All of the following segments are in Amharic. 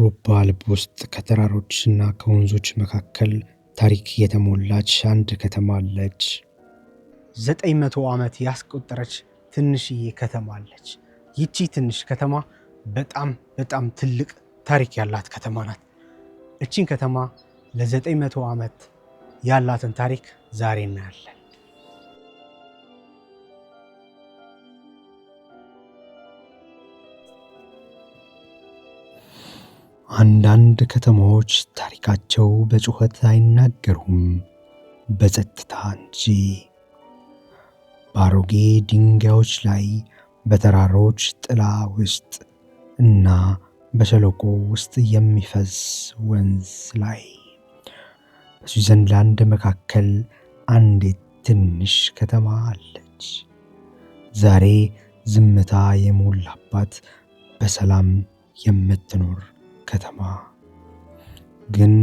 በአውሮፓ ልብ ውስጥ ከተራሮችና ከወንዞች መካከል ታሪክ የተሞላች አንድ ከተማ አለች። 900 ዓመት ያስቆጠረች ትንሽዬ ከተማ አለች። ይቺ ትንሽ ከተማ በጣም ትልቅ ታሪክ ያላት ከተማ ናት። እቺን ከተማ ለ900 ዓመት ያላትን ታሪክ ዛሬ እናያለን። አንዳንድ ከተማዎች ታሪካቸው በጩኸት አይናገሩም፣ በጸጥታ እንጂ። በአሮጌ ድንጋዮች ላይ፣ በተራሮች ጥላ ውስጥ እና በሸለቆ ውስጥ የሚፈስ ወንዝ ላይ። በስዊዘርላንድ መካከል አንዲት ትንሽ ከተማ አለች። ዛሬ ዝምታ የሞላባት በሰላም የምትኖር ከተማ። ግን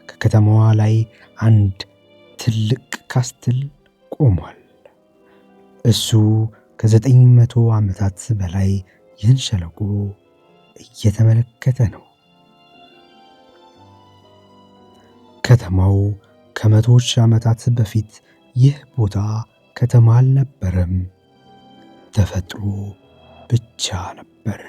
ከከተማዋ ላይ አንድ ትልቅ ካስትል ቆሟል። እሱ ከ900 ዓመታት በላይ ይህን ሸለቆ እየተመለከተ ነው። ከተማው ከመቶዎች ዓመታት በፊት ይህ ቦታ ከተማ አልነበረም፣ ተፈጥሮ ብቻ ነበር።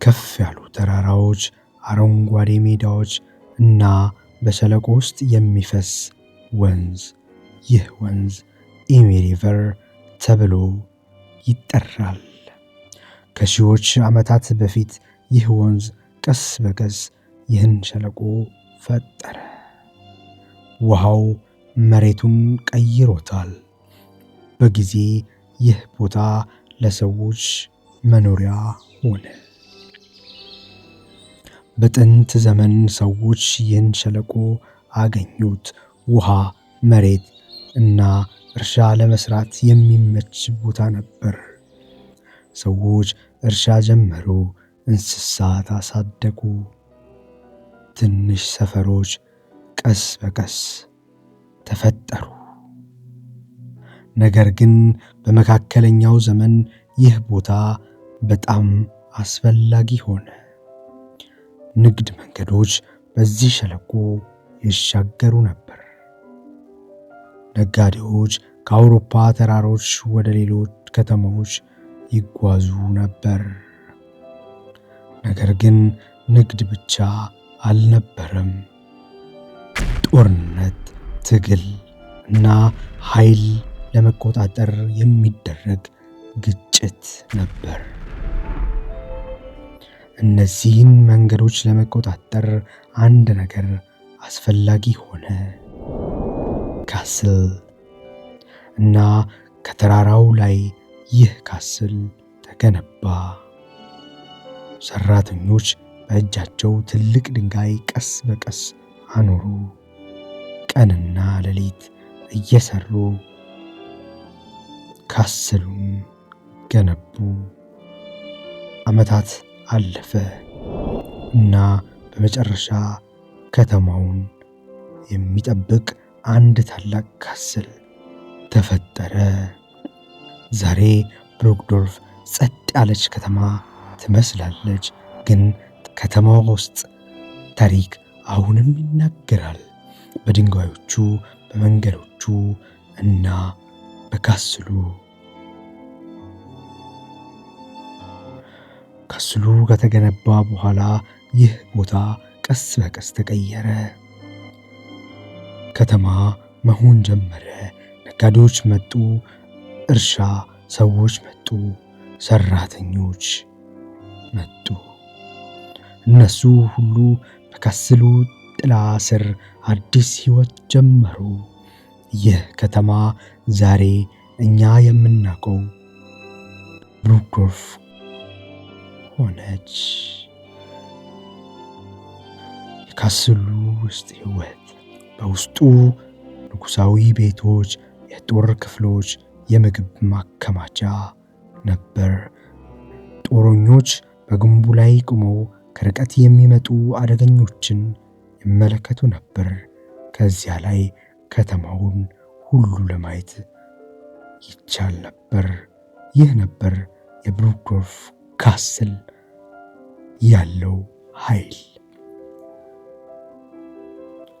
ከፍ ያሉ ተራራዎች፣ አረንጓዴ ሜዳዎች እና በሸለቆ ውስጥ የሚፈስ ወንዝ። ይህ ወንዝ ኢሚ ሪቨር ተብሎ ይጠራል። ከሺዎች ዓመታት በፊት ይህ ወንዝ ቀስ በቀስ ይህን ሸለቆ ፈጠረ። ውሃው መሬቱን ቀይሮታል። በጊዜ ይህ ቦታ ለሰዎች መኖሪያ ሆነ። በጥንት ዘመን ሰዎች ይህን ሸለቆ አገኙት። ውሃ፣ መሬት እና እርሻ ለመስራት የሚመች ቦታ ነበር። ሰዎች እርሻ ጀመሩ፣ እንስሳት አሳደጉ። ትንሽ ሰፈሮች ቀስ በቀስ ተፈጠሩ። ነገር ግን በመካከለኛው ዘመን ይህ ቦታ በጣም አስፈላጊ ሆነ። ንግድ መንገዶች በዚህ ሸለቆ ይሻገሩ ነበር። ነጋዴዎች ከአውሮፓ ተራሮች ወደ ሌሎች ከተሞች ይጓዙ ነበር። ነገር ግን ንግድ ብቻ አልነበረም። ጦርነት፣ ትግል እና ኃይል ለመቆጣጠር የሚደረግ ግጭት ነበር። እነዚህን መንገዶች ለመቆጣጠር አንድ ነገር አስፈላጊ ሆነ፣ ካስል። እና ከተራራው ላይ ይህ ካስል ተገነባ። ሰራተኞች በእጃቸው ትልቅ ድንጋይ ቀስ በቀስ አኖሩ። ቀንና ሌሊት እየሰሩ ካስሉን ገነቡ። ዓመታት አለፈ እና በመጨረሻ ከተማውን የሚጠብቅ አንድ ታላቅ ካስል ተፈጠረ። ዛሬ ብሩክዶርፍ ጸጥ ያለች ከተማ ትመስላለች፣ ግን ከተማዋ ውስጥ ታሪክ አሁንም ይናገራል። በድንጋዮቹ፣ በመንገዶቹ እና በካስሉ። ካስሉ ከተገነባ በኋላ ይህ ቦታ ቀስ በቀስ ተቀየረ። ከተማ መሆን ጀመረ። ነጋዴዎች መጡ፣ እርሻ ሰዎች መጡ፣ ሰራተኞች መጡ። እነሱ ሁሉ በካስሉ ጥላ ስር አዲስ ሕይወት ጀመሩ። ይህ ከተማ ዛሬ እኛ የምናውቀው ብሩክዶርፍ ሆነች። የካስሉ ውስጥ ሕይወት በውስጡ ንጉሣዊ ቤቶች፣ የጦር ክፍሎች፣ የምግብ ማከማቻ ነበር። ጦረኞች በግንቡ ላይ ቆመው ከርቀት የሚመጡ አደገኞችን ይመለከቱ ነበር። ከዚያ ላይ ከተማውን ሁሉ ለማየት ይቻል ነበር። ይህ ነበር የብሩክዶርፍ ካስል ያለው ኃይል።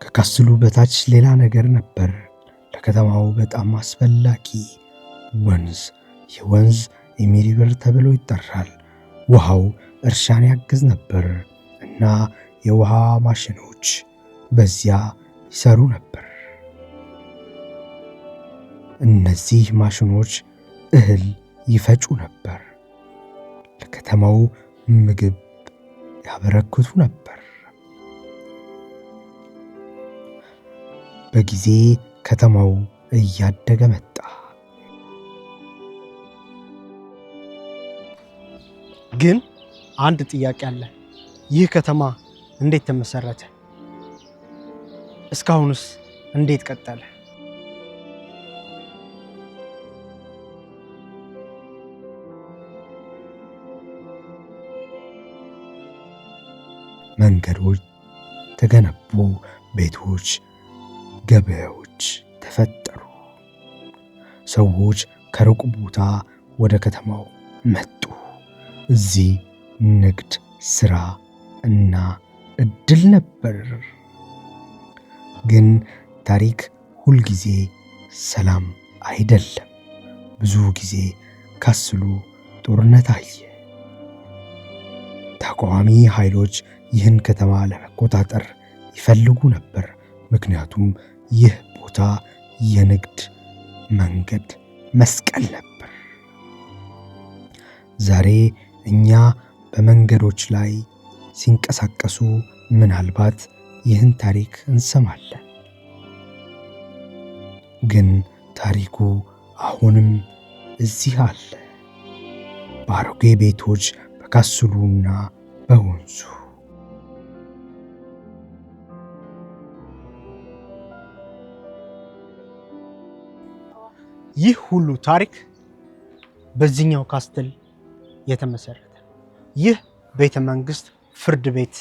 ከካስሉ በታች ሌላ ነገር ነበር፣ ለከተማው በጣም አስፈላጊ ወንዝ። ይህ ወንዝ ኤሚሪቨር ተብሎ ይጠራል። ውሃው እርሻን ያግዝ ነበር እና የውሃ ማሽኖች በዚያ ይሰሩ ነበር። እነዚህ ማሽኖች እህል ይፈጩ ነበር፣ ለከተማው ምግብ ያበረክቱ ነበር። በጊዜ ከተማው እያደገ መጣ። ግን አንድ ጥያቄ አለ። ይህ ከተማ እንዴት ተመሰረተ? እስካሁንስ እንዴት ቀጠለ? መንገዶች ተገነቡ፣ ቤቶች፣ ገበያዎች ተፈጠሩ። ሰዎች ከሩቅ ቦታ ወደ ከተማው መጡ። እዚህ ንግድ፣ ሥራ እና ዕድል ነበር። ግን ታሪክ ሁልጊዜ ሰላም አይደለም። ብዙ ጊዜ ካስሉ ጦርነት አየ። ተቃዋሚ ኃይሎች ይህን ከተማ ለመቆጣጠር ይፈልጉ ነበር፣ ምክንያቱም ይህ ቦታ የንግድ መንገድ መስቀል ነበር። ዛሬ እኛ በመንገዶች ላይ ሲንቀሳቀሱ ምናልባት ይህን ታሪክ እንሰማለን። ግን ታሪኩ አሁንም እዚህ አለ፣ በአሮጌ ቤቶች፣ በካስሉና በወንዙ። ይህ ሁሉ ታሪክ በዚህኛው ካስትል የተመሰረተ። ይህ ቤተ መንግስት፣ ፍርድ ቤት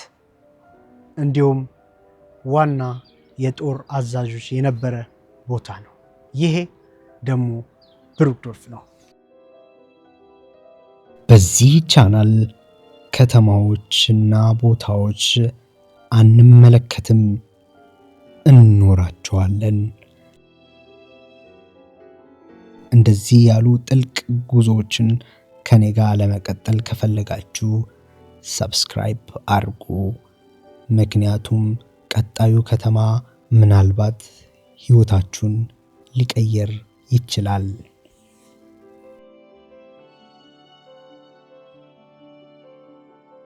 እንዲሁም ዋና የጦር አዛዦች የነበረ ቦታ ነው። ይሄ ደግሞ ብሩክዶርፍ ነው። በዚህ ቻናል ከተማዎችና ቦታዎች አንመለከትም፣ እንኖራቸዋለን። እንደዚህ ያሉ ጥልቅ ጉዞዎችን ከኔ ጋር ለመቀጠል ከፈለጋችሁ ሰብስክራይብ አድርጉ። ምክንያቱም ቀጣዩ ከተማ ምናልባት ሕይወታችሁን ሊቀየር ይችላል።